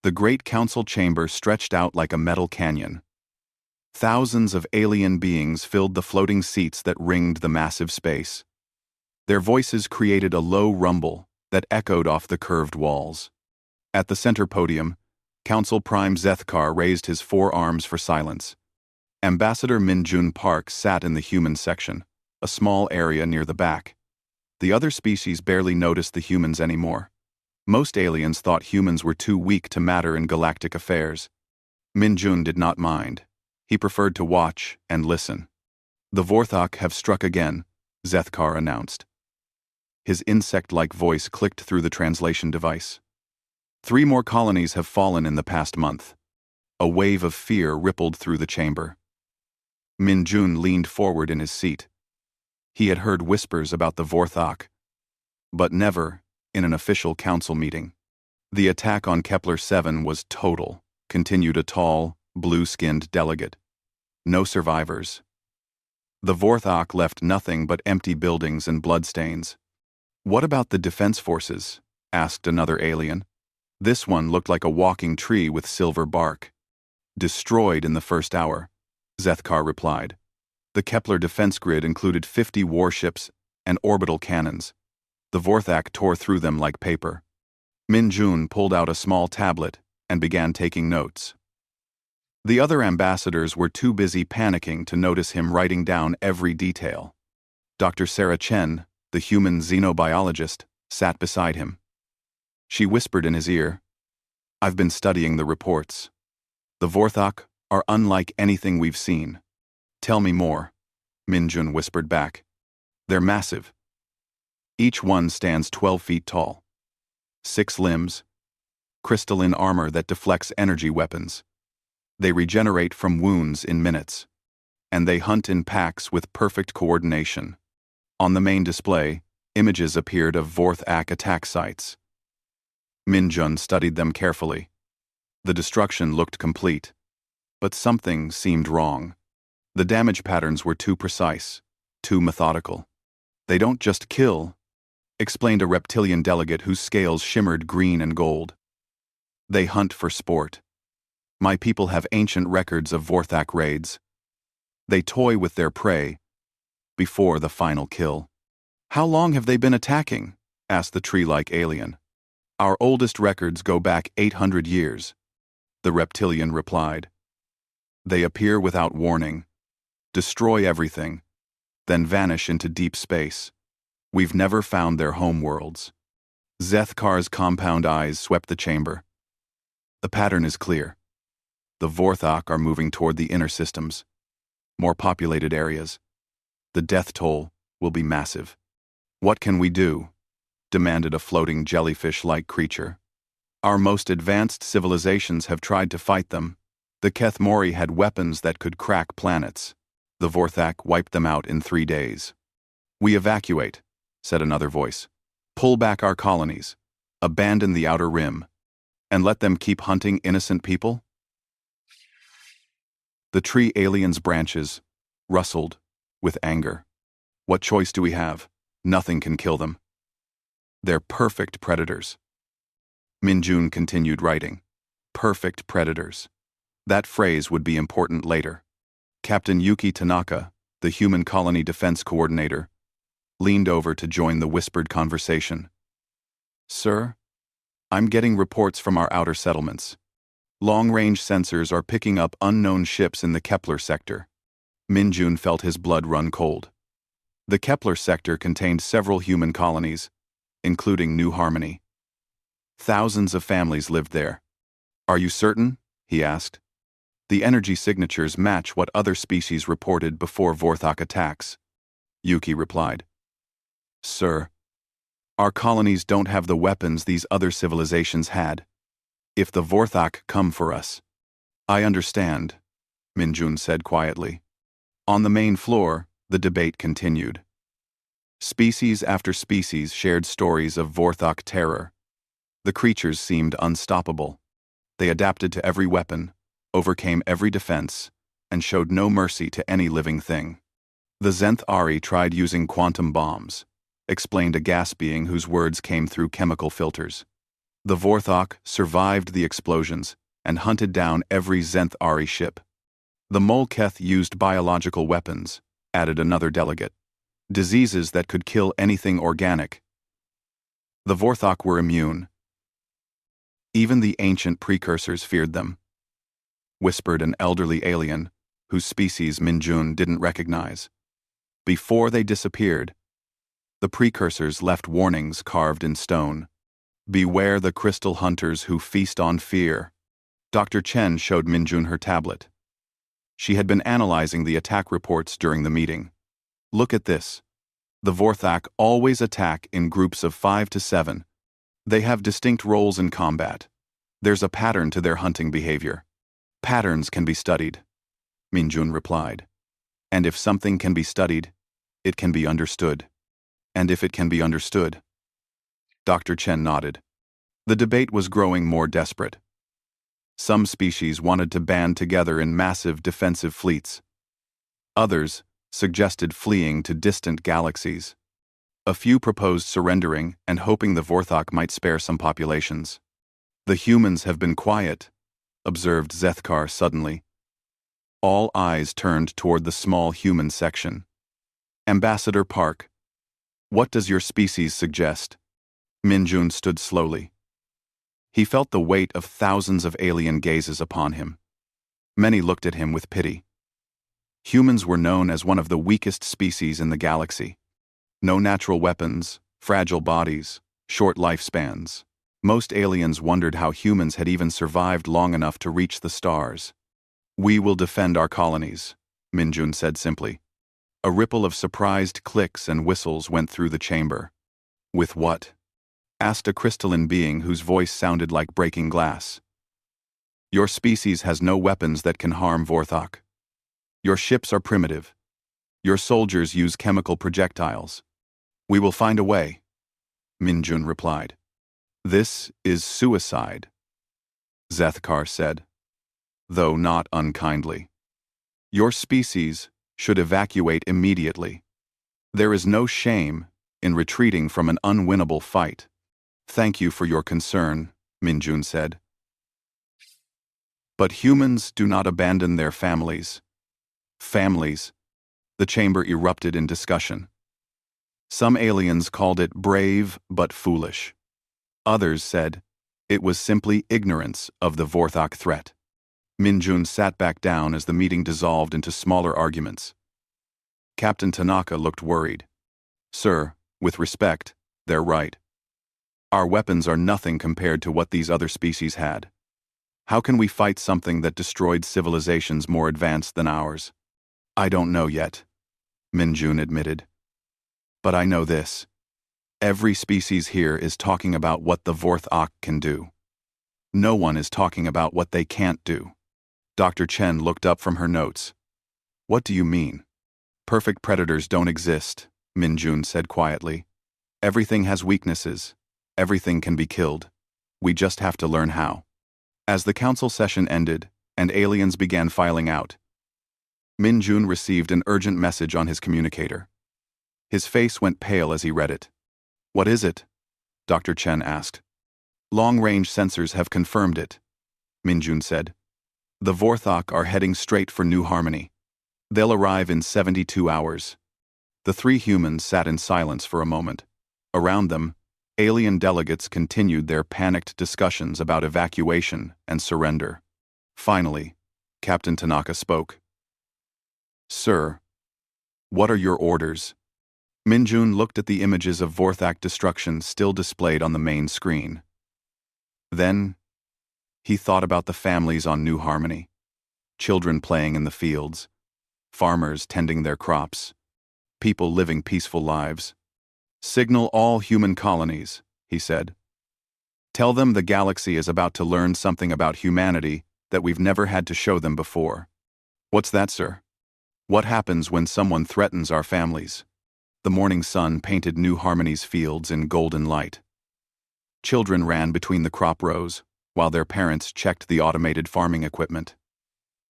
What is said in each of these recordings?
The great council chamber stretched out like a metal canyon. Thousands of alien beings filled the floating seats that ringed the massive space. Their voices created a low rumble that echoed off the curved walls. At the center podium, Council Prime Zethkar raised his 4 arms for silence. Ambassador Min-Jun Park sat in the human section, a small area near the back. The other species barely noticed the humans anymore. Most aliens thought humans were too weak to matter in galactic affairs. Min-Jun did not mind. He preferred to watch and listen. The Vorthok have struck again, Zethkar announced. His insect-like voice clicked through the translation device. 3 more colonies have fallen in the past month. A wave of fear rippled through the chamber. Min-Jun leaned forward in his seat. He had heard whispers about the Vorthok, but never in an official council meeting. The attack on Kepler-7 was total, continued a tall, blue-skinned delegate. No survivors. The Vorthok left nothing but empty buildings and bloodstains. What about the defense forces? Asked another alien. This one looked like a walking tree with silver bark. Destroyed in the first hour, Zethkar replied. The Kepler defense grid included 50 warships and orbital cannons. The Vorthok tore through them like paper. Min-Jun pulled out a small tablet and began taking notes. The other ambassadors were too busy panicking to notice him writing down every detail. Dr. Sarah Chen, the human xenobiologist, sat beside him. She whispered in his ear, "I've been studying the reports. The Vorthok are unlike anything we've seen." "Tell me more," Min-Jun whispered back. "They're massive. Each one stands 12 feet tall. 6 limbs, crystalline armor that deflects energy weapons. They regenerate from wounds in minutes. And they hunt in packs with perfect coordination." On the main display, images appeared of Vorthok attack sites. Min-Jun studied them carefully. The destruction looked complete, but something seemed wrong. The damage patterns were too precise, too methodical. "They don't just kill," explained a reptilian delegate whose scales shimmered green and gold. "They hunt for sport. My people have ancient records of Vorthok raids. They toy with their prey before the final kill." "How long have they been attacking?" asked the tree-like alien. "Our oldest records go back 800 years, the reptilian replied. "They appear without warning, destroy everything, then vanish into deep space. We've never found their home worlds." Zethkar's compound eyes swept the chamber. "The pattern is clear. The Vorthok are moving toward the inner systems, more populated areas. The death toll will be massive." "What can we do?" demanded a floating jellyfish-like creature. "Our most advanced civilizations have tried to fight them. The Keth Mori had weapons that could crack planets. The Vorthok wiped them out in 3 days." "We evacuate," said another voice. "Pull back our colonies, abandon the outer rim, and let them keep hunting innocent people?" The tree alien's branches rustled with anger. "What choice do we have? Nothing can kill them. They're perfect predators." Min-Jun continued writing. Perfect predators. That phrase would be important later. Captain Yuki Tanaka, the human colony defense coordinator, leaned over to join the whispered conversation. "Sir, I'm getting reports from our outer settlements. Long-range sensors are picking up unknown ships in the Kepler sector." Min-Jun felt his blood run cold. The Kepler sector contained several human colonies, including New Harmony. Thousands of families lived there. "Are you certain?" he asked. "The energy signatures match what other species reported before Vorthok attacks," Yuki replied. "Sir, our colonies don't have the weapons these other civilizations had. If the Vorthok come for us..." "I understand," Min-Jun said quietly. On the main floor, the debate continued. Species after species shared stories of Vorthok terror. The creatures seemed unstoppable. They adapted to every weapon, overcame every defense, and showed no mercy to any living thing. "The Zenth Ari tried using quantum bombs," explained a gas being whose words came through chemical filters. The Vorthok survived the explosions and hunted down every Zenth-Ari ship. The Molketh used biological weapons, added another delegate. Diseases that could kill anything organic. The Vorthok were immune. Even the ancient precursors feared them, whispered an elderly alien, whose species Minjun didn't recognize. Before they disappeared, the precursors left warnings carved in stone. Beware the crystal hunters who feast on fear. Dr. Chen showed Minjun her tablet. She had been analyzing the attack reports during the meeting. Look at this. The Vorthok always attack in groups of 5 to 7. They have distinct roles in combat. There's a pattern to their hunting behavior. Patterns can be studied, Minjun replied. And if something can be studied, it can be understood. And if it can be understood. Dr. Chen nodded. The debate was growing more desperate. Some species wanted to band together in massive defensive fleets. Others suggested fleeing to distant galaxies. A few proposed surrendering and hoping the Vorthok might spare some populations. The humans have been quiet, observed Zethkar suddenly. All eyes turned toward the small human section. Ambassador Park, what does your species suggest? Minjun stood slowly. He felt the weight of thousands of alien gazes upon him. Many looked at him with pity. Humans were known as one of the weakest species in the galaxy. No natural weapons, fragile bodies, short lifespans. Most aliens wondered how humans had even survived long enough to reach the stars. We will defend our colonies, Minjun said simply. A ripple of surprised clicks and whistles went through the chamber. With what? Asked a crystalline being whose voice sounded like breaking glass. Your species has no weapons that can harm Vorthok. Your ships are primitive. Your soldiers use chemical projectiles. We will find a way, Minjun replied. This is suicide, Zethkar said, though not unkindly. Your species should evacuate immediately. There is no shame in retreating from an unwinnable fight. Thank you for your concern, Minjun said. But humans do not abandon their families. Families. The chamber erupted in discussion. Some aliens called it brave but foolish. Others said it was simply ignorance of the Vorthok threat. Minjun sat back down as the meeting dissolved into smaller arguments. Captain Tanaka looked worried. Sir, with respect, they're right. Our weapons are nothing compared to what these other species had. How can we fight something that destroyed civilizations more advanced than ours? I don't know yet, Minjun admitted. But I know this. Every species here is talking about what the Vorthok can do. No one is talking about what they can't do. Dr. Chen looked up from her notes. What do you mean? Perfect predators don't exist, Minjun said quietly. Everything has weaknesses. Everything can be killed. We just have to learn how. As the council session ended and aliens began filing out, Minjun received an urgent message on his communicator. His face went pale as he read it. What is it? Dr. Chen asked. Long-range sensors have confirmed it, Minjun said. The Vorthok are heading straight for New Harmony. They'll arrive in 72 hours. The three humans sat in silence for a moment. Around them, alien delegates continued their panicked discussions about evacuation and surrender. Finally, Captain Tanaka spoke. Sir, what are your orders? Minjun looked at the images of Vorthok destruction still displayed on the main screen. Then, he thought about the families on New Harmony. Children playing in the fields. Farmers tending their crops. People living peaceful lives. Signal all human colonies, he said. Tell them the galaxy is about to learn something about humanity that we've never had to show them before. What's that, sir? What happens when someone threatens our families? The morning sun painted New Harmony's fields in golden light. Children ran between the crop rows, while their parents checked the automated farming equipment.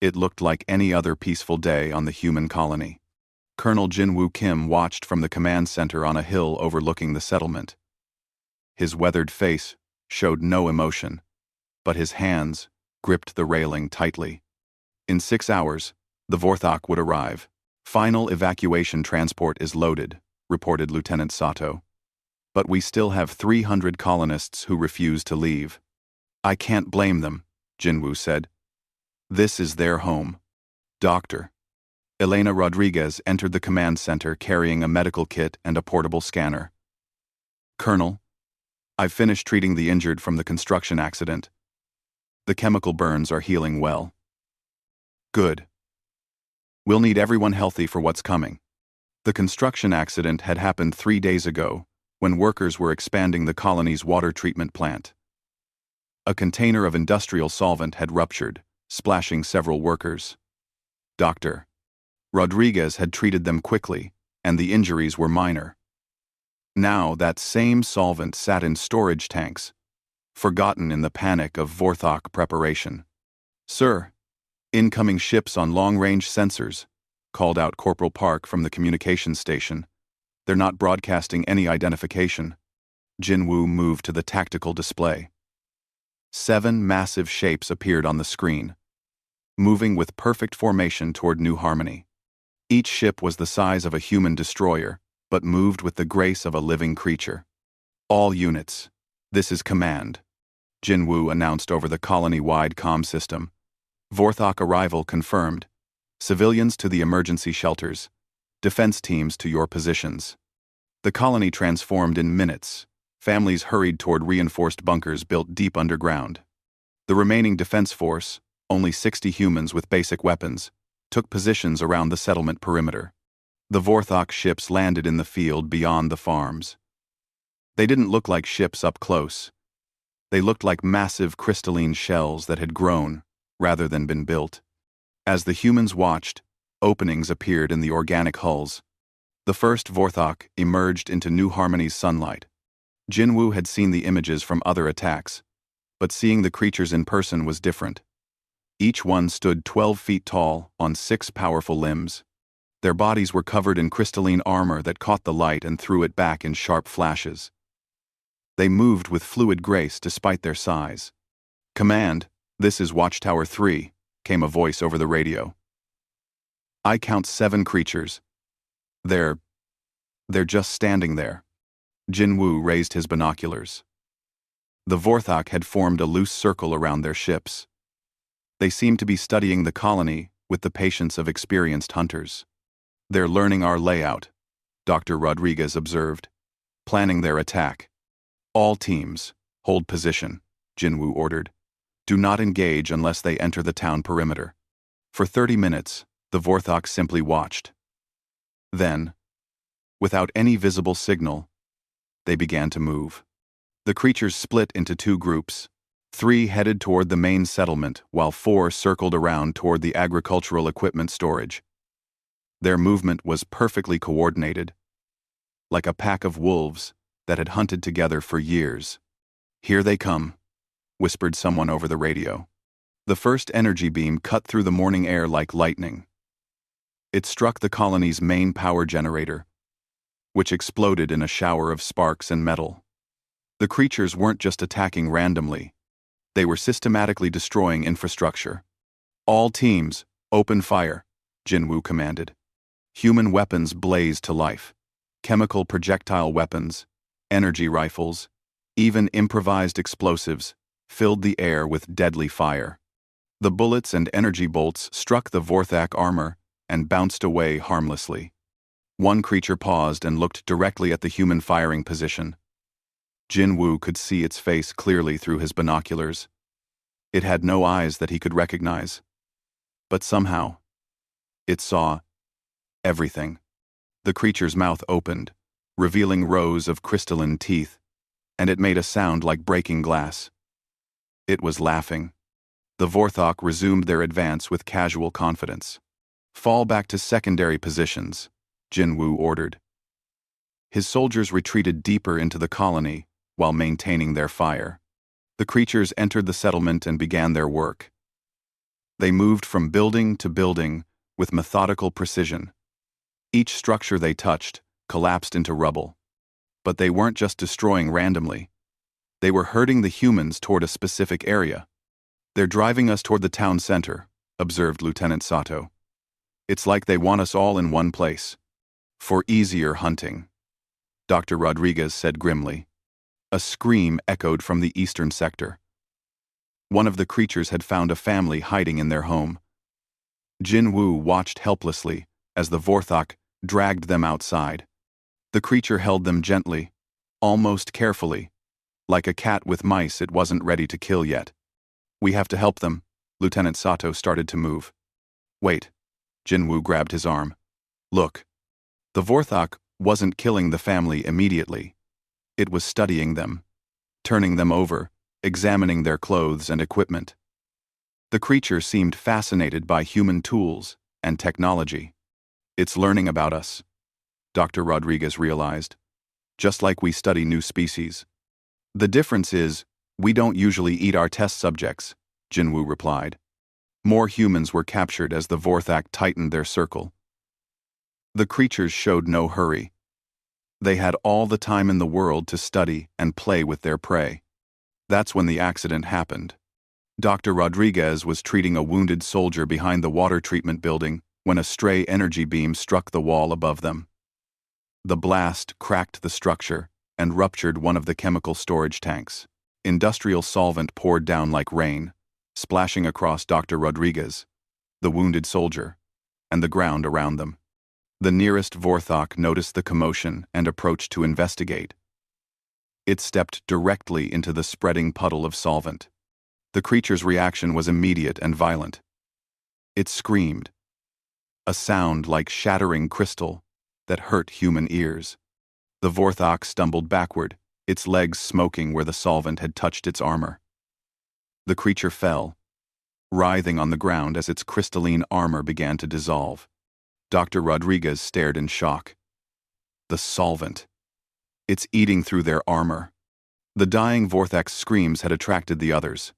It looked like any other peaceful day on the human colony. Colonel Jinwoo Kim watched from the command center on a hill overlooking the settlement. His weathered face showed no emotion, but his hands gripped the railing tightly. In 6 hours, the Vorthok would arrive. Final evacuation transport is loaded, reported Lieutenant Sato. But we still have 300 colonists who refuse to leave. I can't blame them, Jinwoo said. This is their home. Doctor. Elena Rodriguez entered the command center carrying a medical kit and a portable scanner. Colonel, I've finished treating the injured from the construction accident. The chemical burns are healing well. Good. We'll need everyone healthy for what's coming. The construction accident had happened 3 days ago, when workers were expanding the colony's water treatment plant. A container of industrial solvent had ruptured, splashing several workers. Dr. Rodriguez had treated them quickly, and the injuries were minor. Now that same solvent sat in storage tanks, forgotten in the panic of Vorthok preparation. Sir, incoming ships on long-range sensors, called out Corporal Park from the communications station. They're not broadcasting any identification. Jinwoo moved to the tactical display. 7 massive shapes appeared on the screen, moving with perfect formation toward New Harmony. Each ship was the size of a human destroyer, but moved with the grace of a living creature. All units, this is command, Jinwoo announced over the colony-wide comm system. Vorthok arrival confirmed. Civilians to the emergency shelters. Defense teams to your positions. The colony transformed in minutes. Families hurried toward reinforced bunkers built deep underground. The remaining defense force, only 60 humans with basic weapons, took positions around the settlement perimeter. The Vorthok ships landed in the field beyond the farms. They didn't look like ships up close. They looked like massive crystalline shells that had grown, rather than been built. As the humans watched, openings appeared in the organic hulls. The first Vorthok emerged into New Harmony's sunlight. Jinwoo had seen the images from other attacks, but seeing the creatures in person was different. Each one stood 12 feet tall on 6 powerful limbs. Their bodies were covered in crystalline armor that caught the light and threw it back in sharp flashes. They moved with fluid grace despite their size. Command, this is Watchtower 3, came a voice over the radio. I count 7 creatures. They're just standing there. Jinwoo raised his binoculars. The Vorthok had formed a loose circle around their ships. They seemed to be studying the colony with the patience of experienced hunters. They're learning our layout, Dr. Rodriguez observed, planning their attack. All teams, hold position, Jinwoo ordered. Do not engage unless they enter the town perimeter. For 30 minutes, the Vorthok simply watched. Then, without any visible signal, they began to move. The creatures split into 2 groups. 3 headed toward the main settlement, while 4 circled around toward the agricultural equipment storage. Their movement was perfectly coordinated, like a pack of wolves that had hunted together for years. Here they come, whispered someone over the radio. The first energy beam cut through the morning air like lightning. It struck the colony's main power generator, which exploded in a shower of sparks and metal. The creatures weren't just attacking randomly. They were systematically destroying infrastructure. All teams, open fire, Jinwoo commanded. Human weapons blazed to life. Chemical projectile weapons, energy rifles, even improvised explosives, filled the air with deadly fire. The bullets and energy bolts struck the Vorthok armor and bounced away harmlessly. One creature paused and looked directly at the human firing position. Jinwoo could see its face clearly through his binoculars. It had no eyes that he could recognize. But somehow, it saw everything. The creature's mouth opened, revealing rows of crystalline teeth, and it made a sound like breaking glass. It was laughing. The Vorthok resumed their advance with casual confidence. Fall back to secondary positions, Jinwoo ordered. His soldiers retreated deeper into the colony while maintaining their fire. The creatures entered the settlement and began their work. They moved from building to building with methodical precision. Each structure they touched collapsed into rubble. But they weren't just destroying randomly. They were herding the humans toward a specific area. "They're driving us toward the town center," observed Lieutenant Sato. "It's like they want us all in one place. For easier hunting," Dr. Rodriguez said grimly. A scream echoed from the eastern sector. One of the creatures had found a family hiding in their home. Jin Woo watched helplessly as the Vorthok dragged them outside. The creature held them gently, almost carefully. Like a cat with mice it wasn't ready to kill yet. "We have to help them." Lieutenant Sato started to move. "Wait." Jinwoo grabbed his arm. "Look." The Vorthok wasn't killing the family immediately. It was studying them, turning them over, examining their clothes and equipment. The creature seemed fascinated by human tools and technology. "It's learning about us," Dr. Rodriguez realized. "Just like we study new species. The difference is, we don't usually eat our test subjects," Jinwoo replied. More humans were captured as the Vorthok tightened their circle. The creatures showed no hurry. They had all the time in the world to study and play with their prey. That's when the accident happened. Dr. Rodriguez was treating a wounded soldier behind the water treatment building when a stray energy beam struck the wall above them. The blast cracked the structure and ruptured one of the chemical storage tanks. Industrial solvent poured down like rain, splashing across Dr. Rodriguez, the wounded soldier, and the ground around them. The nearest Vorthok noticed the commotion and approached to investigate. It stepped directly into the spreading puddle of solvent. The creature's reaction was immediate and violent. It screamed, a sound like shattering crystal that hurt human ears. The Vorthok stumbled backward, its legs smoking where the solvent had touched its armor. The creature fell, writhing on the ground as its crystalline armor began to dissolve. Dr. Rodriguez stared in shock. The solvent. It's eating through their armor. The dying Vorthok's screams had attracted the others.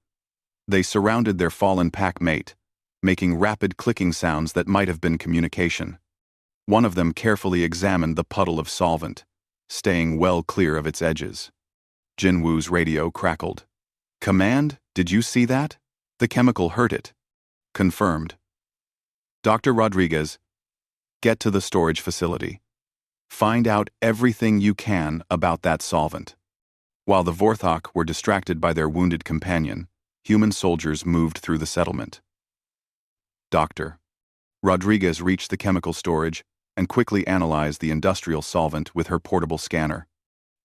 They surrounded their fallen pack mate, making rapid clicking sounds that might have been communication. One of them carefully examined the puddle of solvent, staying well clear of its edges. Jinwoo's radio crackled. "Command, did you see that? The chemical hurt it." "Confirmed." "Dr. Rodriguez, get to the storage facility. Find out everything you can about that solvent." While the Vorthok were distracted by their wounded companion, human soldiers moved through the settlement. Dr. Rodriguez reached the chemical storage and quickly analyzed the industrial solvent with her portable scanner.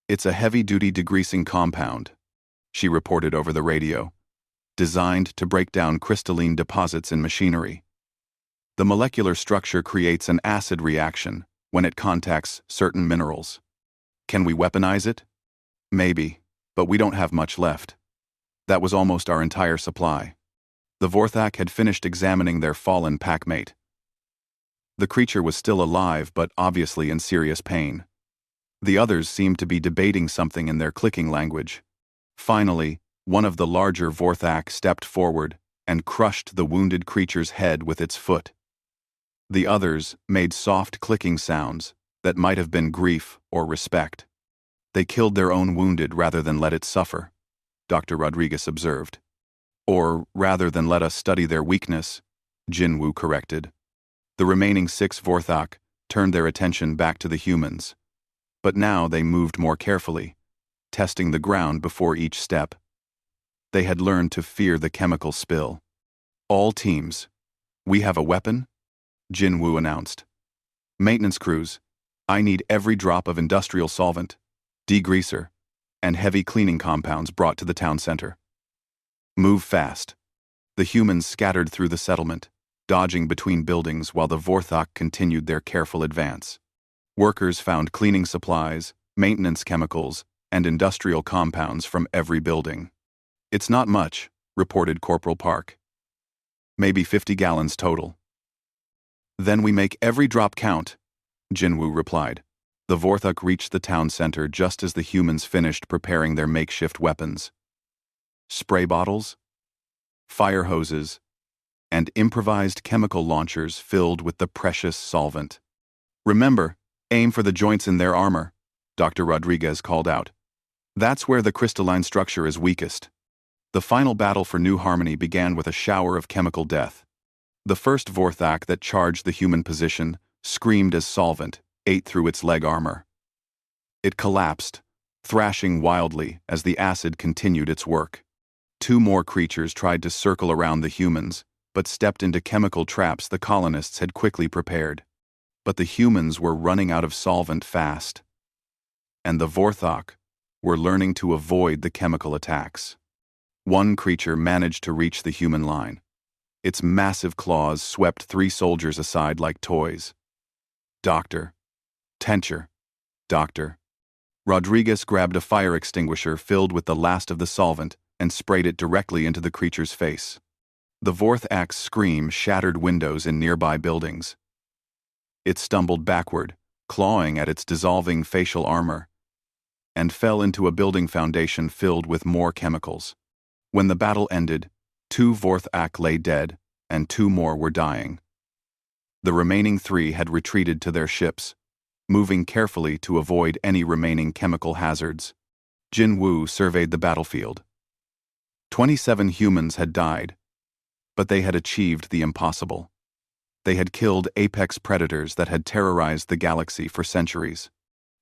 "It's a heavy-duty degreasing compound," she reported over the radio, "designed to break down crystalline deposits in machinery. The molecular structure creates an acid reaction when it contacts certain minerals. Can we weaponize it? Maybe, but we don't have much left. That was almost our entire supply." The Vorthok had finished examining their fallen packmate. The creature was still alive but obviously in serious pain. The others seemed to be debating something in their clicking language. Finally, one of the larger Vorthok stepped forward and crushed the wounded creature's head with its foot. The others made soft clicking sounds that might have been grief or respect. "They killed their own wounded rather than let it suffer," Dr. Rodriguez observed. "Or rather than let us study their weakness," Jinwoo corrected. The remaining 6 Vorthok turned their attention back to the humans. But now they moved more carefully, testing the ground before each step. They had learned to fear the chemical spill. "All teams, we have a weapon?" Jinwoo announced. "Maintenance crews, I need every drop of industrial solvent, degreaser, and heavy cleaning compounds brought to the town center. Move fast." The humans scattered through the settlement, dodging between buildings while the Vorthok continued their careful advance. Workers found cleaning supplies, maintenance chemicals, and industrial compounds from every building. "It's not much," reported Corporal Park. "Maybe 50 gallons total." "Then we make every drop count," Jinwoo replied. The Vorthok reached the town center just as the humans finished preparing their makeshift weapons. Spray bottles, fire hoses, and improvised chemical launchers filled with the precious solvent. "Remember, aim for the joints in their armor," Dr. Rodriguez called out. That's where the crystalline structure is weakest. The final battle for New Harmony began with a shower of chemical death. The first Vorthak that charged the human position screamed as solvent ate through its leg armor. It collapsed, thrashing wildly as the acid continued its work. Two more creatures tried to circle around the humans, but stepped into chemical traps the colonists had quickly prepared. But the humans were running out of solvent fast. And the Vorthak were learning to avoid the chemical attacks. One creature managed to reach the human line. Its massive claws swept 3 soldiers aside like toys. Doctor. Tencher. Doctor. Rodriguez grabbed a fire extinguisher filled with the last of the solvent and sprayed it directly into the creature's face. The Vorthak's scream shattered windows in nearby buildings. It stumbled backward, clawing at its dissolving facial armor, and fell into a building foundation filled with more chemicals. When the battle ended, 2 Vorthak lay dead, and 2 more were dying. The remaining 3 had retreated to their ships, moving carefully to avoid any remaining chemical hazards. Jin Wu surveyed the battlefield. 27 humans had died, but they had achieved the impossible. They had killed apex predators that had terrorized the galaxy for centuries.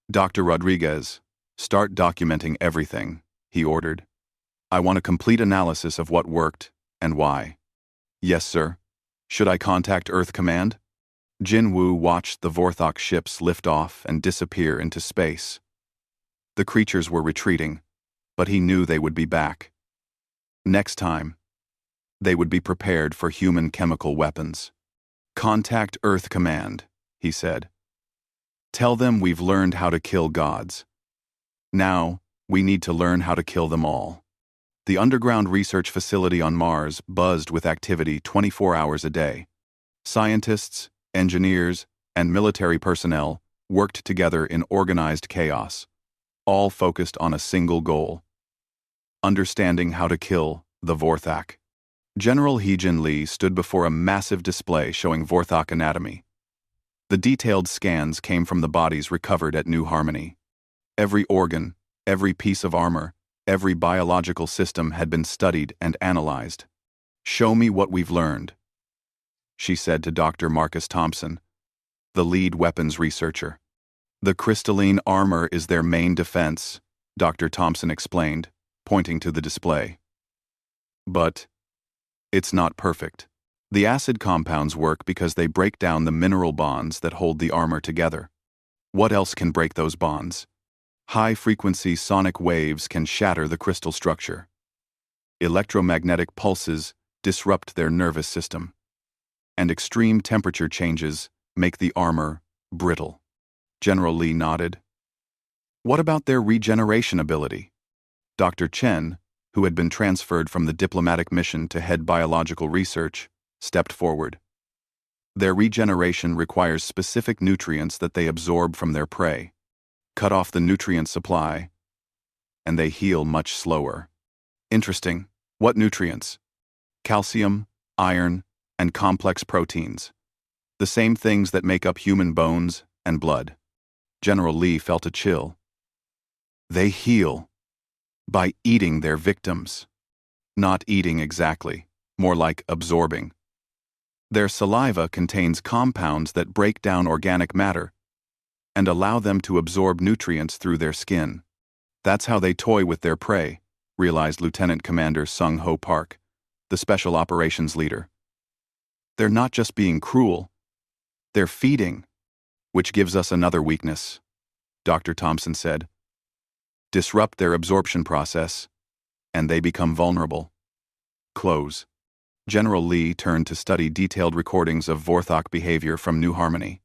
Dr. Rodriguez, start documenting everything, he ordered. I want a complete analysis of what worked and why. Yes, sir. Should I contact Earth Command? Jin Wu watched the Vorthak ships lift off and disappear into space. The creatures were retreating, but he knew they would be back. Next time, they would be prepared for human chemical weapons. Contact Earth Command, he said. Tell them we've learned how to kill gods. Now, we need to learn how to kill them all. The underground research facility on Mars buzzed with activity 24 hours a day. Scientists, engineers, and military personnel worked together in organized chaos, all focused on a single goal: understanding how to kill the Vorthak. General Heejin Lee stood before a massive display showing Vorthak anatomy. The detailed scans came from the bodies recovered at New Harmony. Every organ, every piece of armor, every biological system had been studied and analyzed. Show me what we've learned, she said to Dr. Marcus Thompson, the lead weapons researcher. The crystalline armor is their main defense, Dr. Thompson explained, pointing to the display. But it's not perfect. The acid compounds work because they break down the mineral bonds that hold the armor together. What else can break those bonds? High-frequency sonic waves can shatter the crystal structure. Electromagnetic pulses disrupt their nervous system. And extreme temperature changes make the armor brittle. General Lee nodded. What about their regeneration ability? Dr. Chen, who had been transferred from the diplomatic mission to head biological research, stepped forward. Their regeneration requires specific nutrients that they absorb from their prey. Cut off the nutrient supply, and they heal much slower. Interesting. What nutrients? Calcium, iron, and complex proteins. The same things that make up human bones and blood. General Lee felt a chill. They heal by eating their victims. Not eating exactly, more like absorbing. Their saliva contains compounds that break down organic matter and allow them to absorb nutrients through their skin. That's how they toy with their prey, realized Lieutenant Commander Sung Ho Park, the Special Operations Leader. They're not just being cruel, they're feeding, which gives us another weakness, Dr. Thompson said. Disrupt their absorption process, and they become vulnerable. Close. General Lee turned to study detailed recordings of Vorthak behavior from New Harmony.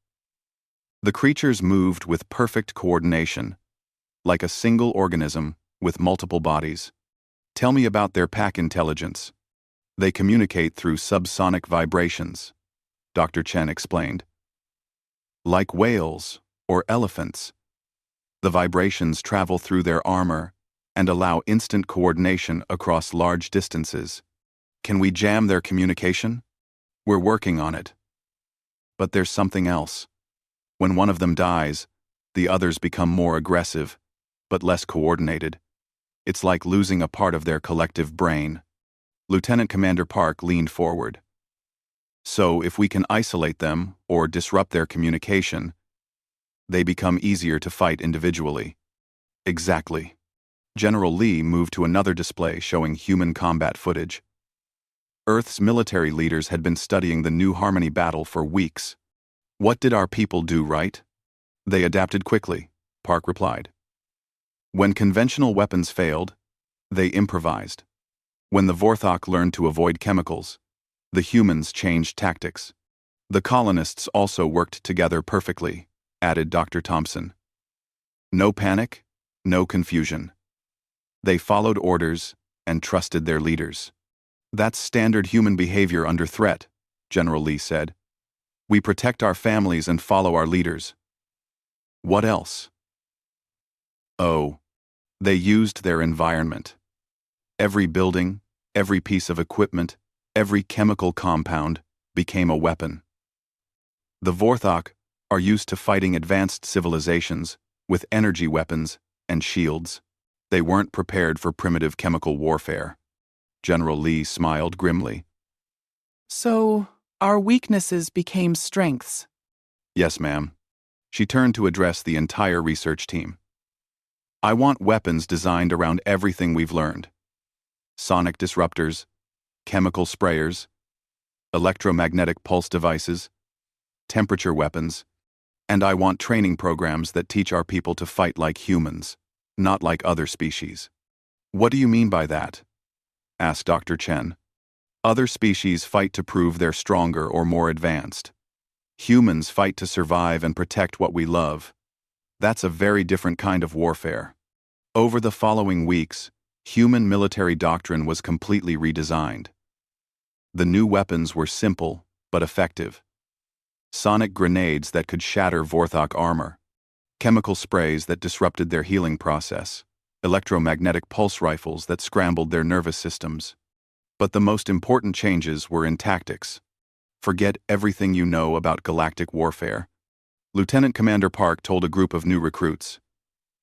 The creatures moved with perfect coordination, like a single organism with multiple bodies. Tell me about their pack intelligence. They communicate through subsonic vibrations, Dr. Chen explained. Like whales or elephants, the vibrations travel through their armor and allow instant coordination across large distances. Can we jam their communication? We're working on it. But there's something else. When one of them dies, the others become more aggressive, but less coordinated. It's like losing a part of their collective brain. Lieutenant Commander Park leaned forward. So, if we can isolate them or disrupt their communication, they become easier to fight individually. Exactly. General Lee moved to another display showing human combat footage. Earth's military leaders had been studying the New Harmony battle for weeks. What did our people do right? They adapted quickly, Park replied. When conventional weapons failed, they improvised. When the Vorthok learned to avoid chemicals, the humans changed tactics. The colonists also worked together perfectly, added Dr. Thompson. No panic, no confusion. They followed orders and trusted their leaders. That's standard human behavior under threat, General Lee said. We protect our families and follow our leaders. What else? Oh, they used their environment. Every building, every piece of equipment, every chemical compound became a weapon. The Vorthok are used to fighting advanced civilizations with energy weapons and shields. They weren't prepared for primitive chemical warfare. General Lee smiled grimly. So, our weaknesses became strengths. Yes, ma'am. She turned to address the entire research team. I want weapons designed around everything we've learned. Sonic disruptors, chemical sprayers, electromagnetic pulse devices, temperature weapons, and I want training programs that teach our people to fight like humans, not like other species. What do you mean by that? Asked Dr. Chen. Other species fight to prove they're stronger or more advanced. Humans fight to survive and protect what we love. That's a very different kind of warfare. Over the following weeks, human military doctrine was completely redesigned. The new weapons were simple but effective. Sonic grenades that could shatter Vorthok armor, chemical sprays that disrupted their healing process, electromagnetic pulse rifles that scrambled their nervous systems. But the most important changes were in tactics. Forget everything you know about galactic warfare. Lieutenant Commander Park told a group of new recruits.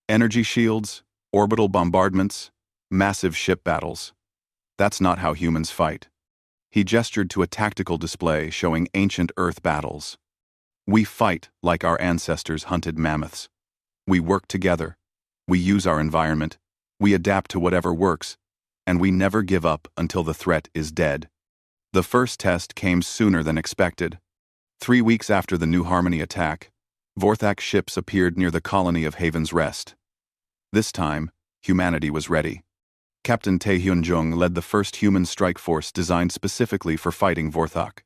Energy shields, orbital bombardments, massive ship battles. That's not how humans fight. He gestured to a tactical display showing ancient Earth battles. We fight like our ancestors hunted mammoths. We work together. We use our environment. We adapt to whatever works. And we never give up until the threat is dead. The first test came sooner than expected. 3 weeks after the New Harmony attack, Vorthok ships appeared near the colony of Haven's Rest. This time, humanity was ready. Captain Tae-hyun Jung led the first human strike force designed specifically for fighting Vorthok.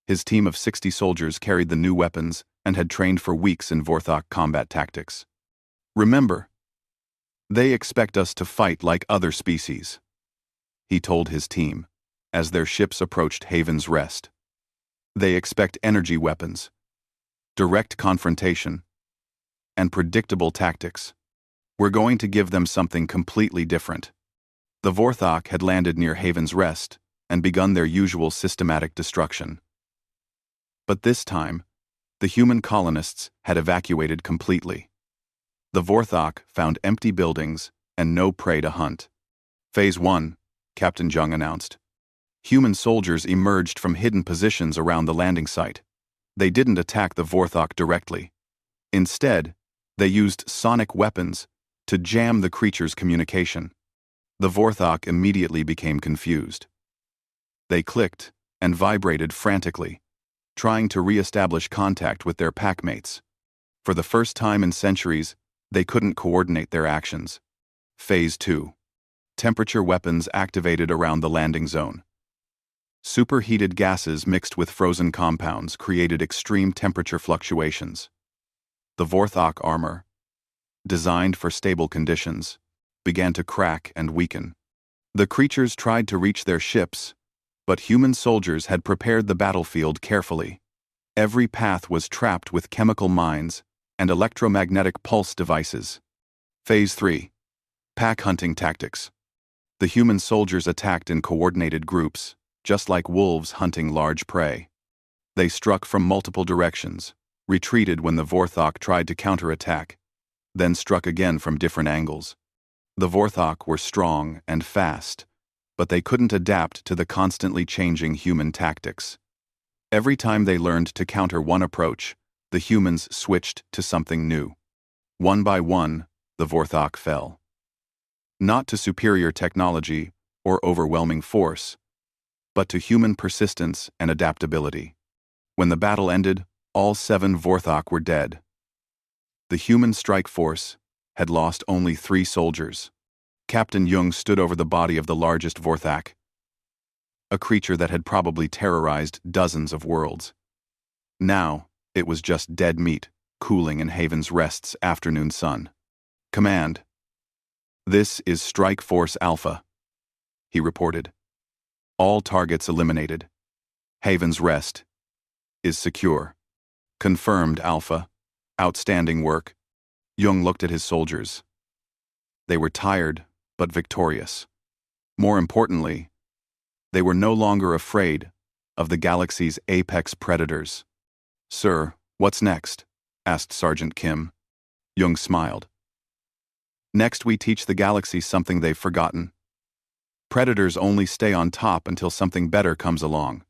His team of 60 soldiers carried the new weapons and had trained for weeks in Vorthok combat tactics. Remember, they expect us to fight like other species, he told his team, as their ships approached Haven's Rest. They expect energy weapons, direct confrontation, and predictable tactics. We're going to give them something completely different. The Vorthok had landed near Haven's Rest and begun their usual systematic destruction. But this time, the human colonists had evacuated completely. The Vorthok found empty buildings and no prey to hunt. Phase 1, Captain Jung announced. Human soldiers emerged from hidden positions around the landing site. They didn't attack the Vorthok directly. Instead, they used sonic weapons to jam the creature's communication. The Vorthok immediately became confused. They clicked and vibrated frantically, trying to re-establish contact with their packmates. For the first time in centuries, they couldn't coordinate their actions. Phase 2. Temperature weapons activated around the landing zone. Superheated gases mixed with frozen compounds created extreme temperature fluctuations. The Vorthok armor, designed for stable conditions, began to crack and weaken. The creatures tried to reach their ships, but human soldiers had prepared the battlefield carefully. Every path was trapped with chemical mines and electromagnetic pulse devices. Phase 3. Pack hunting tactics. The human soldiers attacked in coordinated groups, just like wolves hunting large prey. They struck from multiple directions, retreated when the Vorthok tried to counterattack, then struck again from different angles. The Vorthok were strong and fast, but they couldn't adapt to the constantly changing human tactics. Every time they learned to counter one approach, the humans switched to something new. One by one, the Vorthok fell. Not to superior technology or overwhelming force, but to human persistence and adaptability. When the battle ended, all 7 Vorthok were dead. The human strike force had lost only 3 soldiers. Captain Jung stood over the body of the largest Vorthok, a creature that had probably terrorized dozens of worlds. Now, it was just dead meat, cooling in Haven's Rest's afternoon sun. "Command. This is Strike Force Alpha," he reported. "All targets eliminated. Haven's Rest is secure." "Confirmed, Alpha. Outstanding work." Jung looked at his soldiers. They were tired, but victorious. More importantly, they were no longer afraid of the galaxy's apex predators. "Sir, what's next?" asked Sergeant Kim. Jung smiled. "Next, we teach the galaxy something they've forgotten. Predators only stay on top until something better comes along."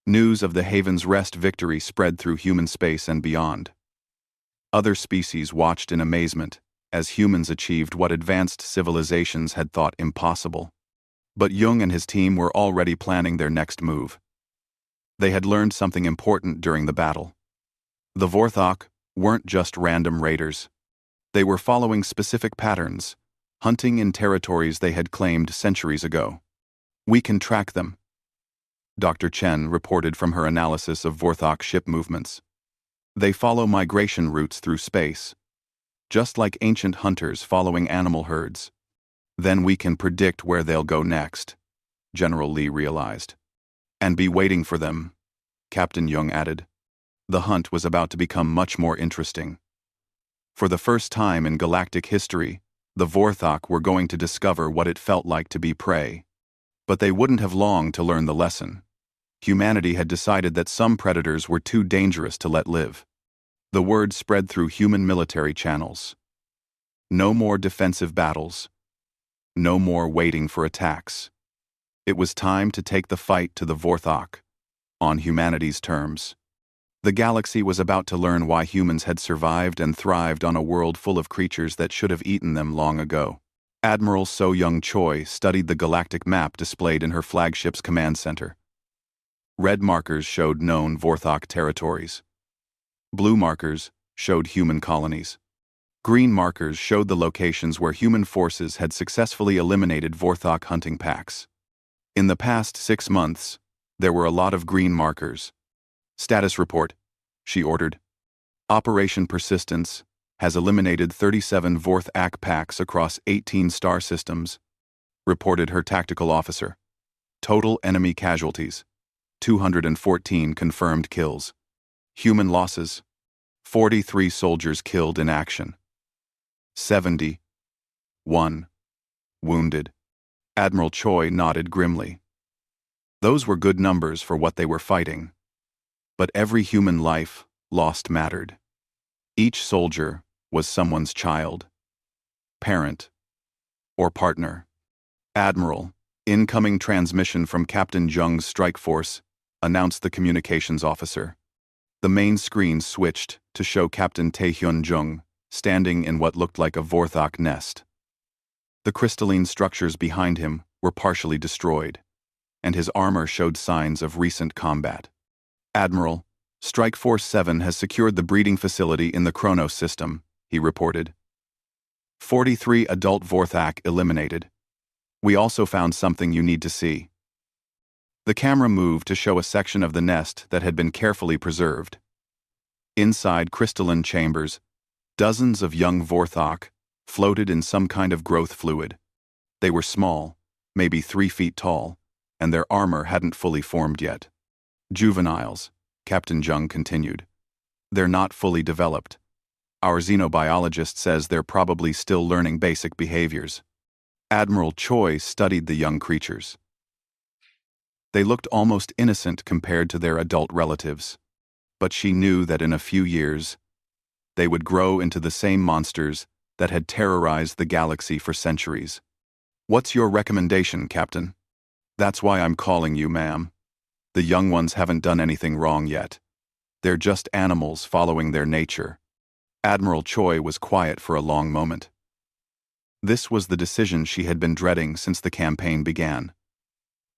News of the Haven's Rest victory spread through human space and beyond. Other species watched in amazement as humans achieved what advanced civilizations had thought impossible. But Jung and his team were already planning their next move. They had learned something important during the battle. The Vorthok weren't just random raiders. They were following specific patterns, hunting in territories they had claimed centuries ago. "We can track them," Dr. Chen reported from her analysis of Vorthok ship movements. "They follow migration routes through space, just like ancient hunters following animal herds. Then we can predict where they'll go next," General Lee realized. "And be waiting for them," Captain Jung added. The hunt was about to become much more interesting. For the first time in galactic history, the Vorthok were going to discover what it felt like to be prey. But they wouldn't have long to learn the lesson. Humanity had decided that some predators were too dangerous to let live. The word spread through human military channels. No more defensive battles. No more waiting for attacks. It was time to take the fight to the Vorthok, on humanity's terms. The galaxy was about to learn why humans had survived and thrived on a world full of creatures that should have eaten them long ago. Admiral So-Young Choi studied the galactic map displayed in her flagship's command center. Red markers showed known Vorthok territories. Blue markers showed human colonies. Green markers showed the locations where human forces had successfully eliminated Vorthok hunting packs. In the past 6 months, there were a lot of green markers. "Status report," she ordered. "Operation Persistence has eliminated 37 Vorthok packs across 18 star systems," reported her tactical officer. "Total enemy casualties: 214 confirmed kills. Human losses: 43 soldiers killed in action. 71 wounded." Admiral Choi nodded grimly. Those were good numbers for what they were fighting. But every human life lost mattered. Each soldier was someone's child, parent, or partner. "Admiral, incoming transmission from Captain Jung's strike force," announced the communications officer. The main screen switched to show Captain Taehyun Jung standing in what looked like a Vorthok nest. The crystalline structures behind him were partially destroyed, and his armor showed signs of recent combat. "Admiral, Strike Force 7 has secured the breeding facility in the Chronos system," he reported. 43 adult Vorthok eliminated. "We also found something you need to see." The camera moved to show a section of the nest that had been carefully preserved. Inside crystalline chambers, dozens of young Vorthok floated in some kind of growth fluid. They were small, maybe 3 feet tall, and their armor hadn't fully formed yet. "Juveniles," Captain Jung continued. "They're not fully developed. Our xenobiologist says they're probably still learning basic behaviors." Admiral Choi studied the young creatures. They looked almost innocent compared to their adult relatives, but she knew that in a few years, they would grow into the same monsters that had terrorized the galaxy for centuries. What's your recommendation, Captain? That's why I'm calling you, ma'am. The young ones haven't done anything wrong yet. They're just animals following their nature. Admiral Choi was quiet for a long moment. This was the decision she had been dreading since the campaign began.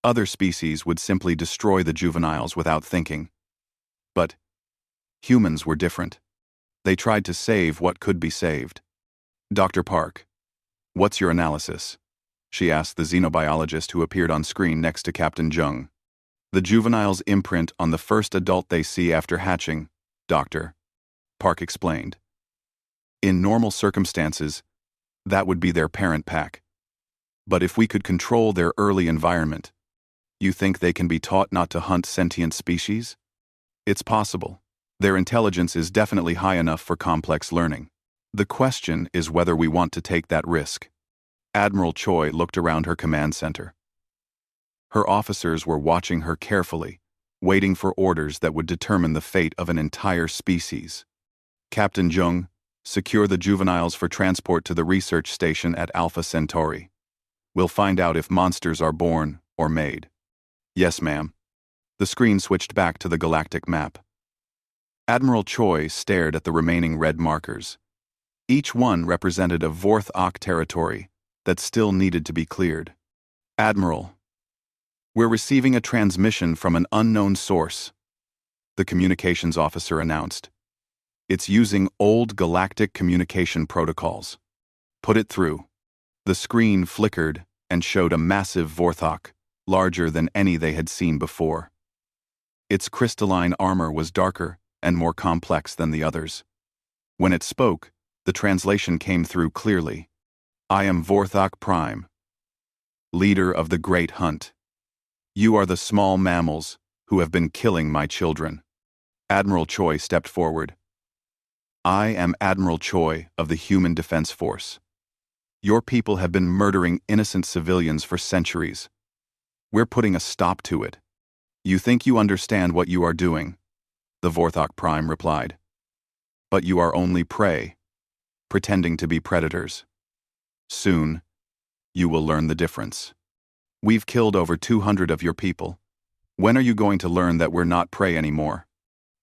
Other species would simply destroy the juveniles without thinking. But humans were different. They tried to save what could be saved. Dr. Park, what's your analysis? She asked the xenobiologist who appeared on screen next to Captain Jung. The juveniles imprint on the first adult they see after hatching, Dr. Park explained. In normal circumstances, that would be their parent pack. But if we could control their early environment, you think they can be taught not to hunt sentient species? It's possible. Their intelligence is definitely high enough for complex learning. The question is whether we want to take that risk. Admiral Choi looked around her command center. Her officers were watching her carefully, waiting for orders that would determine the fate of an entire species. Captain Jung, secure the juveniles for transport to the research station at Alpha Centauri. We'll find out if monsters are born or made. Yes, ma'am. The screen switched back to the galactic map. Admiral Choi stared at the remaining red markers. Each one represented a Vorth-Ak territory that still needed to be cleared. Admiral, we're receiving a transmission from an unknown source, the communications officer announced. It's using old galactic communication protocols. Put it through. The screen flickered and showed a massive Vorth-Ak, larger than any they had seen before. Its crystalline armor was darker and more complex than the others. When it spoke, the translation came through clearly. I am Vorth-Ak Prime, leader of the Great Hunt. You are the small mammals who have been killing my children. Admiral Choi stepped forward. I am Admiral Choi of the Human Defense Force. Your people have been murdering innocent civilians for centuries. We're putting a stop to it. You think you understand what you are doing, the Vorth-Ak Prime replied. But you are only prey, pretending to be predators. Soon, you will learn the difference. We've killed over 200 of your people. When are you going to learn that we're not prey anymore?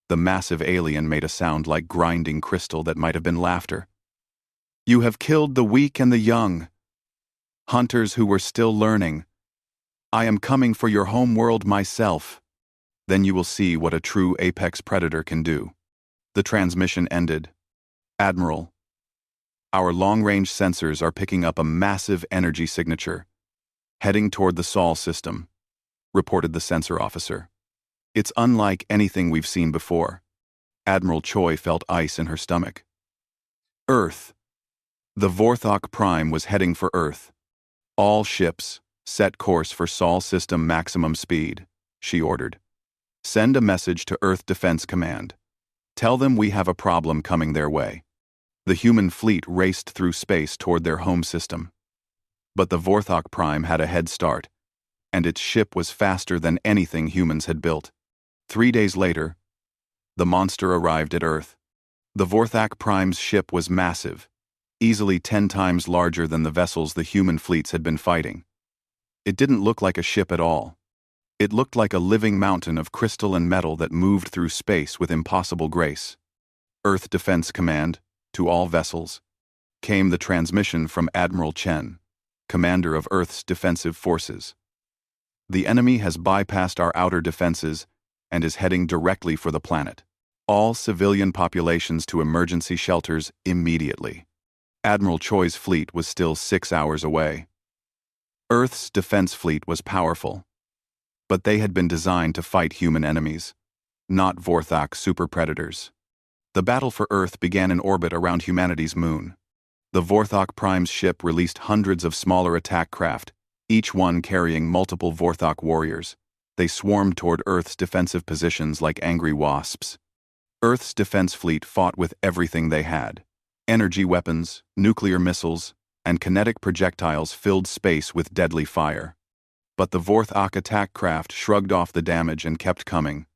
The massive alien made a sound like grinding crystal that might have been laughter. You have killed the weak and the young, hunters who were still learning. I am coming for your home world myself. Then you will see what a true apex predator can do. The transmission ended. Admiral, our long-range sensors are picking up a massive energy signature, heading toward the Sol system, reported the sensor officer. It's unlike anything we've seen before. Admiral Choi felt ice in her stomach. Earth. The Vorth-Ak Prime was heading for Earth. All ships, set course for Sol system maximum speed, she ordered. Send a message to Earth Defense Command. Tell them we have a problem coming their way. The human fleet raced through space toward their home system. But the Vorth-Ak Prime had a head start, and its ship was faster than anything humans had built. 3 days later, the monster arrived at Earth. The Vorth-Ak Prime's ship was massive, easily 10 times larger than the vessels the human fleets had been fighting. It didn't look like a ship at all. It looked like a living mountain of crystal and metal that moved through space with impossible grace. Earth Defense Command, to all vessels, came the transmission from Admiral Chen, commander of Earth's defensive forces. The enemy has bypassed our outer defenses and is heading directly for the planet. All civilian populations to emergency shelters immediately. Admiral Choi's fleet was still 6 hours away. Earth's defense fleet was powerful, but they had been designed to fight human enemies, not Vorth-Ak super predators. The battle for Earth began in orbit around humanity's moon. The Vorth-Ak Prime's ship released hundreds of smaller attack craft, each one carrying multiple Vorth-Ak warriors. They swarmed toward Earth's defensive positions like angry wasps. Earth's defense fleet fought with everything they had. Energy weapons, nuclear missiles, and kinetic projectiles filled space with deadly fire. But the Vorth-Ak attack craft shrugged off the damage and kept coming.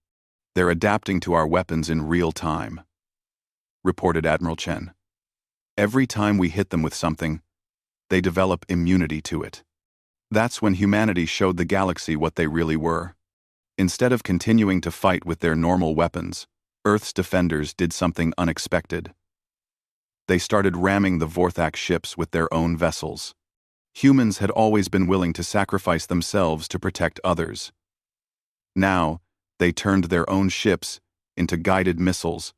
They're adapting to our weapons in real time, reported Admiral Chen. Every time we hit them with something, they develop immunity to it. That's when humanity showed the galaxy what they really were. Instead of continuing to fight with their normal weapons, Earth's defenders did something unexpected. They started ramming the Vorthak ships with their own vessels. Humans had always been willing to sacrifice themselves to protect others. Now, they turned their own ships into guided missiles,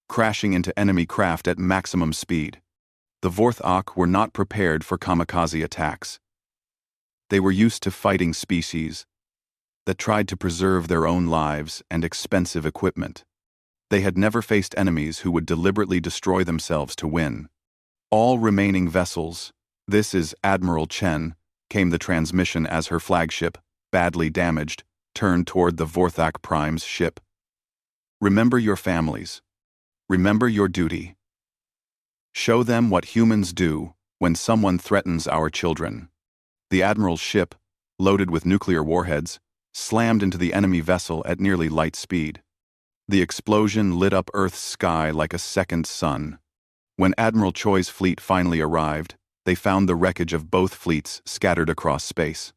crashing into enemy craft at maximum speed. The Vorthak were not prepared for kamikaze attacks. They were used to fighting species that tried to preserve their own lives and expensive equipment. They had never faced enemies who would deliberately destroy themselves to win. All remaining vessels, this is Admiral Chen, came the transmission as her flagship, badly damaged, turned toward the Vorthak Prime's ship. Remember your families. Remember your duty. Show them what humans do when someone threatens our children. The Admiral's ship, loaded with nuclear warheads, slammed into the enemy vessel at nearly light speed. The explosion lit up Earth's sky like a second sun. When Admiral Choi's fleet finally arrived, they found the wreckage of both fleets scattered across space.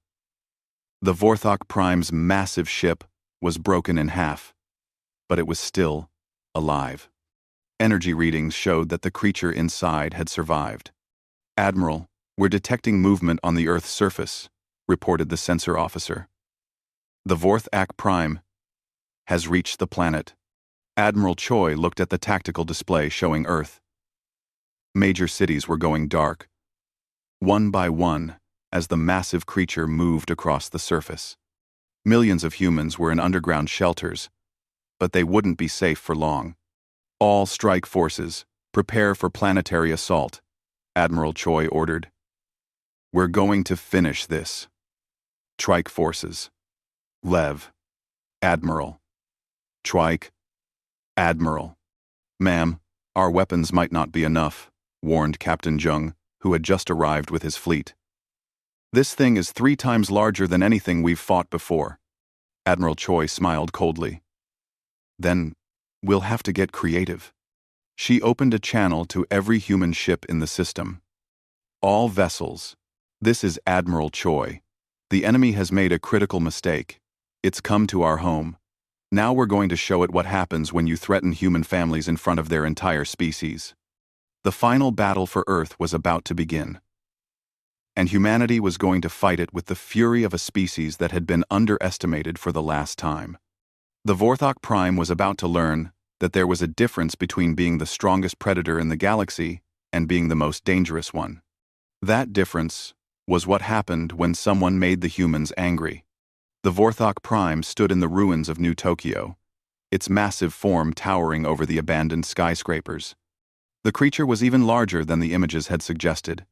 The Vorthak Prime's massive ship was broken in half, but it was still alive. Energy readings showed that the creature inside had survived. "Admiral, we're detecting movement on the Earth's surface," reported the sensor officer. "The Vorthak Prime has reached the planet." Admiral Choi looked at the tactical display showing Earth. Major cities were going dark, one by one, as the massive creature moved across the surface. Millions of humans were in underground shelters, but they wouldn't be safe for long. "All strike forces, prepare for planetary assault," Admiral Choi ordered. "We're going to finish this." Trike forces. Lev. Admiral. Trike. Admiral. "Ma'am, our weapons might not be enough," warned Captain Jung, who had just arrived with his fleet. "This thing is 3 times larger than anything we've fought before." Admiral Choi smiled coldly. "Then we'll have to get creative." She opened a channel to every human ship in the system. "All vessels. This is Admiral Choi. The enemy has made a critical mistake. It's come to our home. Now we're going to show it what happens when you threaten human families in front of their entire species." The final battle for Earth was about to begin, and humanity was going to fight it with the fury of a species that had been underestimated for the last time. The Vorthak Prime was about to learn that there was a difference between being the strongest predator in the galaxy and being the most dangerous one. That difference was what happened when someone made the humans angry. The Vorthak Prime stood in the ruins of New Tokyo, its massive form towering over the abandoned skyscrapers. The creature was even larger than the images had suggested,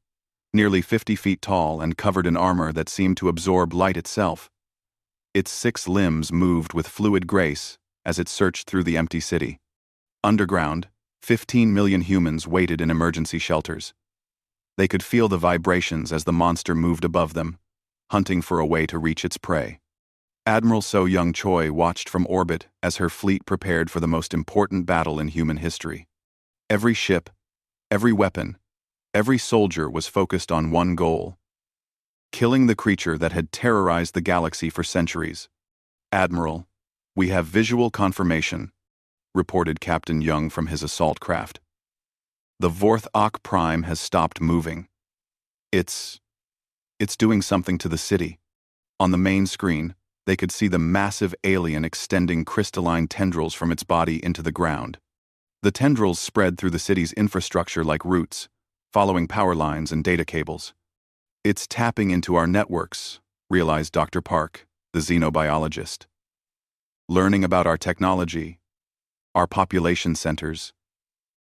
nearly 50 feet tall and covered in armor that seemed to absorb light itself. Its 6 limbs moved with fluid grace as it searched through the empty city. Underground, 15 million humans waited in emergency shelters. They could feel the vibrations as the monster moved above them, hunting for a way to reach its prey. Admiral So Young Choi watched from orbit as her fleet prepared for the most important battle in human history. Every ship, every weapon, every soldier was focused on one goal: killing the creature that had terrorized the galaxy for centuries. "Admiral, we have visual confirmation," reported Captain Young from his assault craft. "The Vorthak Prime has stopped moving. It's doing something to the city." On the main screen, they could see the massive alien extending crystalline tendrils from its body into the ground. The tendrils spread through the city's infrastructure like roots, following power lines and data cables. "It's tapping into our networks," realized Dr. Park, the xenobiologist. "Learning about our technology, our population centers,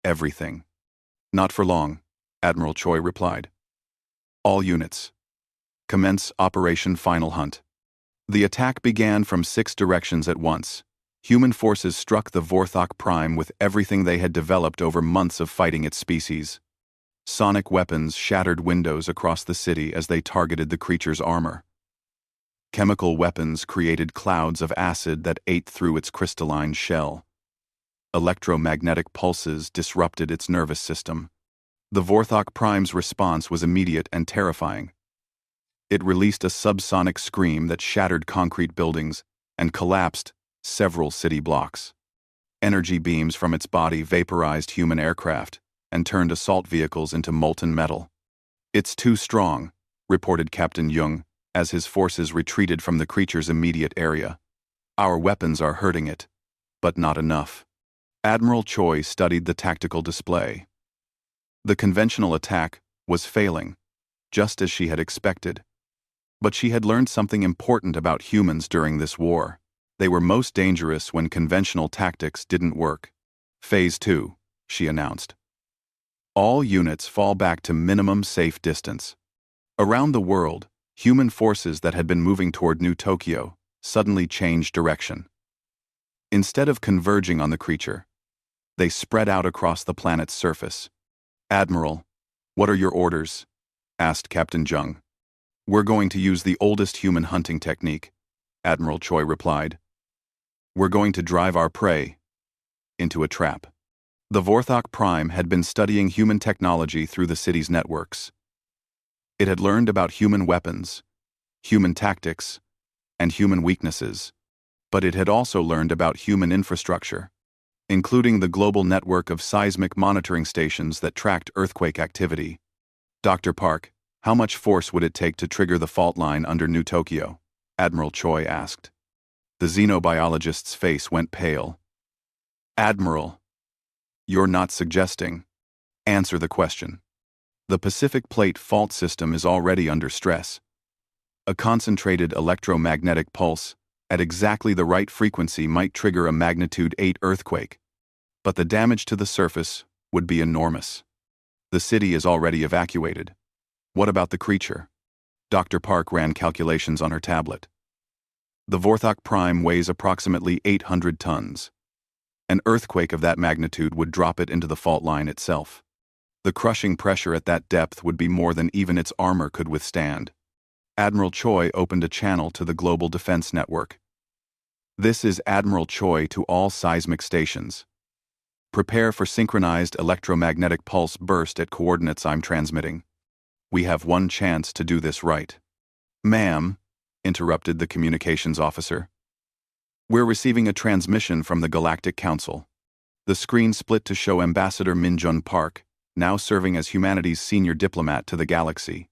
everything." "Not for long," Admiral Choi replied. "All units, commence Operation Final Hunt." The attack began from 6 directions at once. Human forces struck the Vorthak Prime with everything they had developed over months of fighting its species. Sonic weapons shattered windows across the city as they targeted the creature's armor. Chemical weapons created clouds of acid that ate through its crystalline shell. Electromagnetic pulses disrupted its nervous system. The Vorthok Prime's response was immediate and terrifying. It released a subsonic scream that shattered concrete buildings and collapsed several city blocks. Energy beams from its body vaporized human aircraft and turned assault vehicles into molten metal. "It's too strong," reported Captain Jung, as his forces retreated from the creature's immediate area. "Our weapons are hurting it, but not enough." Admiral Choi studied the tactical display. The conventional attack was failing, just as she had expected. But she had learned something important about humans during this war. They were most dangerous when conventional tactics didn't work. "Phase 2, she announced. "All units fall back to minimum safe distance." Around the world, human forces that had been moving toward New Tokyo suddenly changed direction. Instead of converging on the creature, they spread out across the planet's surface. "Admiral, what are your orders?" asked Captain Jung. "We're going to use the oldest human hunting technique," Admiral Choi replied. "We're going to drive our prey into a trap." The Vorthok Prime had been studying human technology through the city's networks. It had learned about human weapons, human tactics, and human weaknesses, but it had also learned about human infrastructure, including the global network of seismic monitoring stations that tracked earthquake activity. "Dr. Park, how much force would it take to trigger the fault line under New Tokyo?" Admiral Choi asked. The xenobiologist's face went pale. "Admiral, you're not suggesting. Answer the question." "The Pacific Plate fault system is already under stress. A concentrated electromagnetic pulse at exactly the right frequency might trigger a magnitude 8 earthquake, but the damage to the surface would be enormous. The city is already evacuated. What about the creature?" Dr. Park ran calculations on her tablet. "The Vorthok Prime weighs approximately 800 tons. An earthquake of that magnitude would drop it into the fault line itself. The crushing pressure at that depth would be more than even its armor could withstand." Admiral Choi opened a channel to the Global Defense Network. "This is Admiral Choi to all seismic stations. Prepare for synchronized electromagnetic pulse burst at coordinates I'm transmitting. We have one chance to do this right." "Ma'am," interrupted the communications officer. "We're receiving a transmission from the Galactic Council." The screen split to show Ambassador Minjun Park, now serving as humanity's senior diplomat to the galaxy.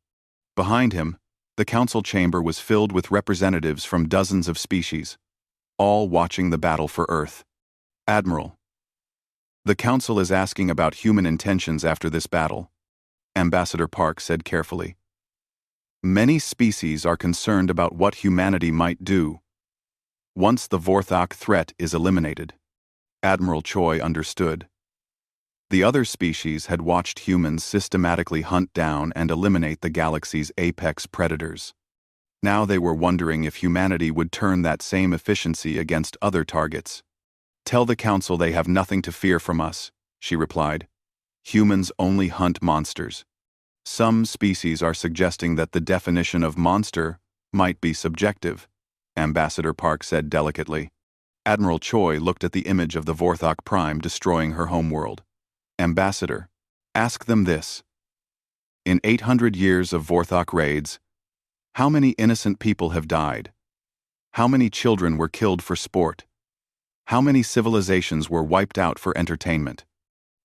Behind him, the council chamber was filled with representatives from dozens of species, all watching the battle for Earth. "Admiral, the council is asking about human intentions after this battle," Ambassador Park said carefully. "Many species are concerned about what humanity might do once the Vorthok threat is eliminated." Admiral Choi understood. The other species had watched humans systematically hunt down and eliminate the galaxy's apex predators. Now they were wondering if humanity would turn that same efficiency against other targets. "Tell the council they have nothing to fear from us," she replied. "Humans only hunt monsters. Some species are suggesting that the definition of monster might be subjective," Ambassador Park said delicately. Admiral Choi looked at the image of the Vorthok Prime destroying her homeworld. "Ambassador, ask them this. In 800 years of Vorthok raids, how many innocent people have died? How many children were killed for sport? How many civilizations were wiped out for entertainment?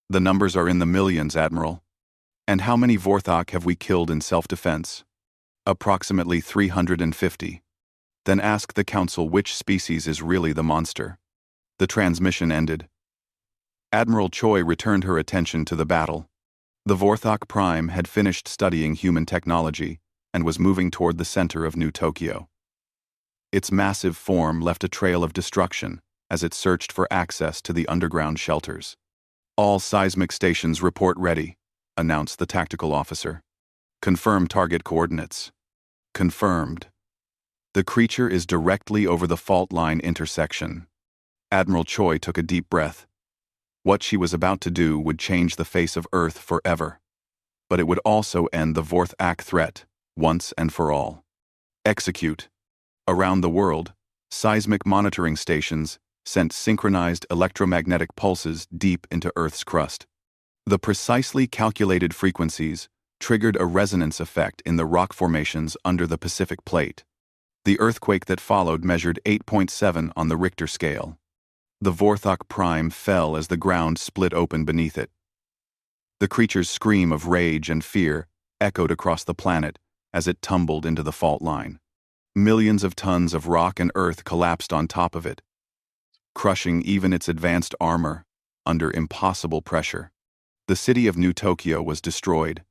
The numbers are in the millions, Admiral. And how many Vorthok have we killed in self-defense? Approximately 350. Then ask the council which species is really the monster." The transmission ended. Admiral Choi returned her attention to the battle. The Vorthok Prime had finished studying human technology and was moving toward the center of New Tokyo. Its massive form left a trail of destruction as it searched for access to the underground shelters. "All seismic stations report ready," announced the tactical officer. "Confirm target coordinates." "Confirmed. The creature is directly over the fault line intersection." Admiral Choi took a deep breath. What she was about to do would change the face of Earth forever. But it would also end the Vorthok threat, once and for all. "Execute." Around the world, seismic monitoring stations sent synchronized electromagnetic pulses deep into Earth's crust. The precisely calculated frequencies triggered a resonance effect in the rock formations under the Pacific Plate. The earthquake that followed measured 8.7 on the Richter scale. The Vorthok Prime fell as the ground split open beneath it. The creature's scream of rage and fear echoed across the planet as it tumbled into the fault line. Millions of tons of rock and earth collapsed on top of it, crushing even its advanced armor under impossible pressure. The city of New Tokyo was destroyed,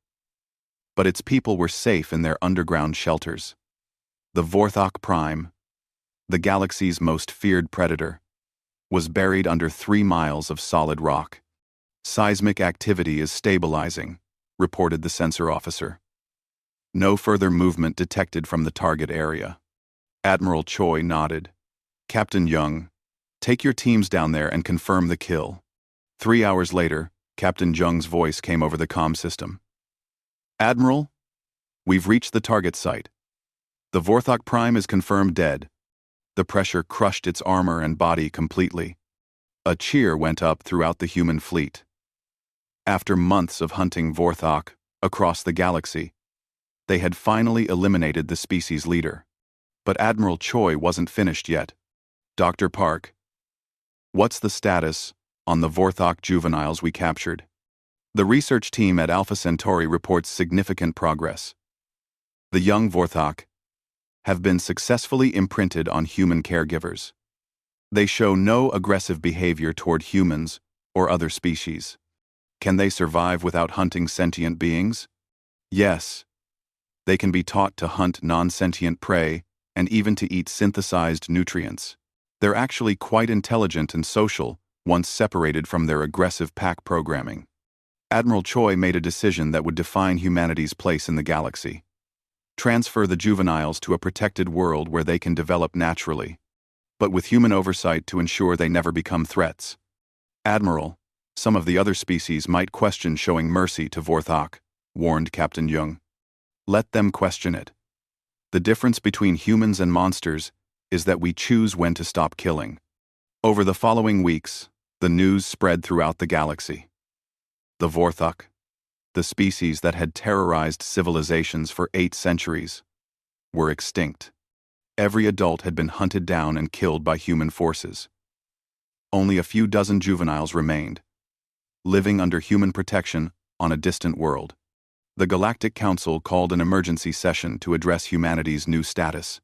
but its people were safe in their underground shelters. The Vorthok Prime, the galaxy's most feared predator, was buried under 3 miles of solid rock. Seismic activity is stabilizing, reported the sensor officer. No further movement detected from the target area. Admiral Choi nodded. Captain Young, take your teams down there and confirm the kill. 3 hours later, Captain Jung's voice came over the comm system. Admiral, we've reached the target site. The Vorthok Prime is confirmed dead. The pressure crushed its armor and body completely. A cheer went up throughout the human fleet. After months of hunting Vorthok across the galaxy, they had finally eliminated the species leader. But Admiral Choi wasn't finished yet. Dr. Park, what's the status on the Vorthok juveniles we captured? The research team at Alpha Centauri reports significant progress. The young Vorthok have been successfully imprinted on human caregivers. They show no aggressive behavior toward humans or other species. Can they survive without hunting sentient beings? Yes. They can be taught to hunt non-sentient prey and even to eat synthesized nutrients. They're actually quite intelligent and social once separated from their aggressive pack programming. Admiral Choi made a decision that would define humanity's place in the galaxy. Transfer the juveniles to a protected world where they can develop naturally, but with human oversight to ensure they never become threats. Admiral, some of the other species might question showing mercy to Vorthok, warned Captain Jung. Let them question it. The difference between humans and monsters is that we choose when to stop killing. Over the following weeks, the news spread throughout the galaxy. The Vorthok, the species that had terrorized civilizations for 8 centuries, were extinct. Every adult had been hunted down and killed by human forces. Only a few dozen juveniles remained, living under human protection on a distant world. The Galactic Council called an emergency session to address humanity's new status.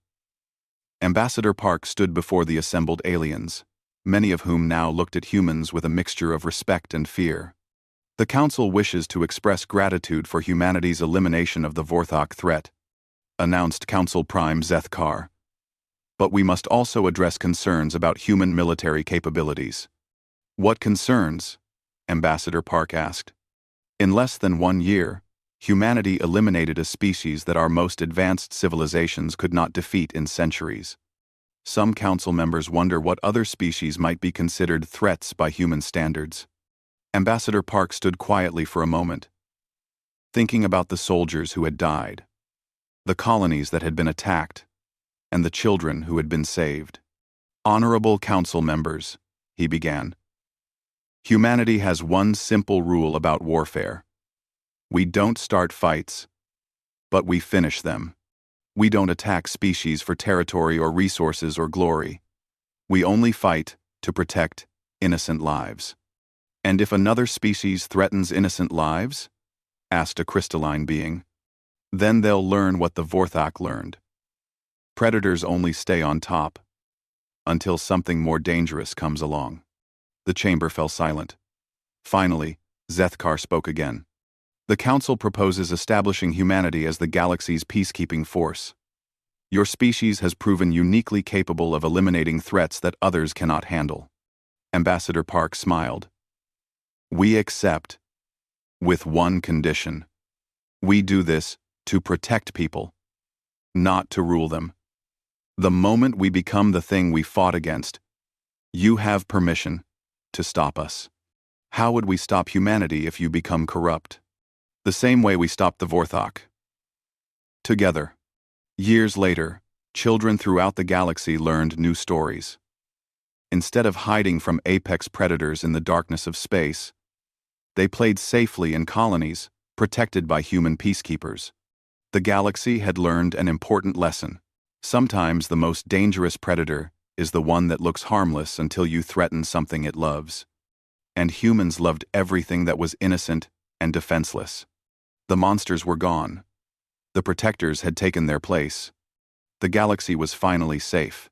Ambassador Park stood before the assembled aliens, many of whom now looked at humans with a mixture of respect and fear. The Council wishes to express gratitude for humanity's elimination of the Vorthok threat, announced Council Prime Zethkar. But we must also address concerns about human military capabilities. What concerns? Ambassador Park asked. In less than 1 year, humanity eliminated a species that our most advanced civilizations could not defeat in centuries. Some council members wonder what other species might be considered threats by human standards. Ambassador Park stood quietly for a moment, thinking about the soldiers who had died, the colonies that had been attacked, and the children who had been saved. Honorable council members, he began. Humanity has one simple rule about warfare. We don't start fights, but we finish them. We don't attack species for territory or resources or glory. We only fight to protect innocent lives. And if another species threatens innocent lives? Asked a crystalline being. Then they'll learn what the Vorthok learned. Predators only stay on top until something more dangerous comes along. The chamber fell silent. Finally, Zethkar spoke again. The Council proposes establishing humanity as the galaxy's peacekeeping force. Your species has proven uniquely capable of eliminating threats that others cannot handle. Ambassador Park smiled. We accept, with one condition. We do this to protect people, not to rule them. The moment we become the thing we fought against, you have permission to stop us. How would we stop humanity if you become corrupt? The same way we stopped the Vorthok. Together. Years later, children throughout the galaxy learned new stories. Instead of hiding from apex predators in the darkness of space, They played safely in colonies, protected by human peacekeepers. The galaxy had learned an important lesson. Sometimes the most dangerous predator is the one that looks harmless until you threaten something it loves. And humans loved everything that was innocent and defenseless. The monsters were gone. The protectors had taken their place. The galaxy was finally safe.